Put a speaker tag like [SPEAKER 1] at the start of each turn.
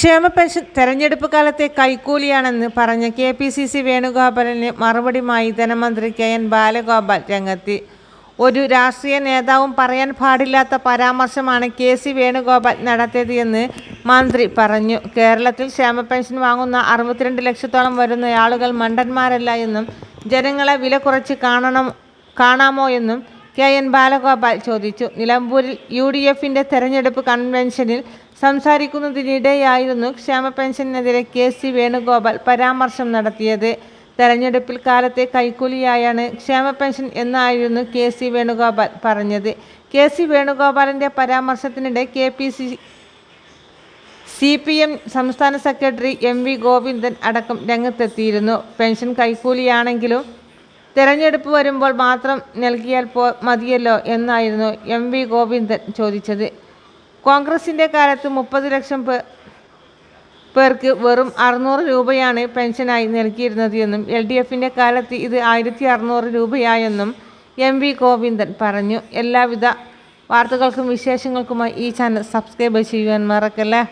[SPEAKER 1] ക്ഷേമ പെൻഷൻ തെരഞ്ഞെടുപ്പ് കാലത്തെ കൈക്കൂലിയാണെന്ന് പറഞ്ഞ KPCC വേണുഗോപാലിന് മറുപടിയുമായി ധനമന്ത്രി KN ബാലഗോപാൽ രംഗത്ത്. ഒരു രാഷ്ട്രീയ നേതാവും പറയാൻ പാടില്ലാത്ത പരാമർശമാണ് KC വേണുഗോപാൽ നടത്തിയത് എന്ന് മന്ത്രി പറഞ്ഞു. കേരളത്തിൽ ക്ഷേമ പെൻഷൻ വാങ്ങുന്ന 62 ലക്ഷത്തോളം വരുന്ന ആളുകൾ മണ്ടന്മാരല്ല എന്നും ജനങ്ങളെ വില കുറച്ച് കാണാമോ എന്നും KN ബാലഗോപാൽ ചോദിച്ചു. നിലമ്പൂരിൽ UDFന്റെ തെരഞ്ഞെടുപ്പ് കൺവെൻഷനിൽ സംസാരിക്കുന്നതിനിടെയായിരുന്നു ക്ഷേമ പെൻഷനെതിരെ KC വേണുഗോപാൽ പരാമർശം നടത്തിയത്. തെരഞ്ഞെടുപ്പിൽ കാലത്തെ കൈക്കൂലിയായാണ് ക്ഷേമ പെൻഷൻ എന്നായിരുന്നു KC വേണുഗോപാൽ പറഞ്ഞത്. KC വേണുഗോപാലിൻ്റെ പരാമർശത്തിനിടെ CPM സംസ്ഥാന സെക്രട്ടറി MV ഗോവിന്ദൻ അടക്കം രംഗത്തെത്തിയിരുന്നു. പെൻഷൻ കൈക്കൂലിയാണെങ്കിലും തെരഞ്ഞെടുപ്പ് വരുമ്പോൾ മാത്രം നൽകിയാൽ മതിയല്ലോ എന്നായിരുന്നു MV ഗോവിന്ദൻ ചോദിച്ചത്. കോൺഗ്രസിൻ്റെ കാലത്ത് 30 ലക്ഷം പേർക്ക് വെറും 600 രൂപയാണ് പെൻഷനായി നൽകിയിരുന്നത് എന്നും LDFന്റെ കാലത്ത് ഇത് 1600 രൂപയായെന്നും MV ഗോവിന്ദൻ പറഞ്ഞു. എല്ലാവിധ വാർത്തകൾക്കും വിശേഷങ്ങൾക്കുമായി ഈ ചാനൽ സബ്സ്ക്രൈബ് ചെയ്യുവാൻ മറക്കല്ലേ.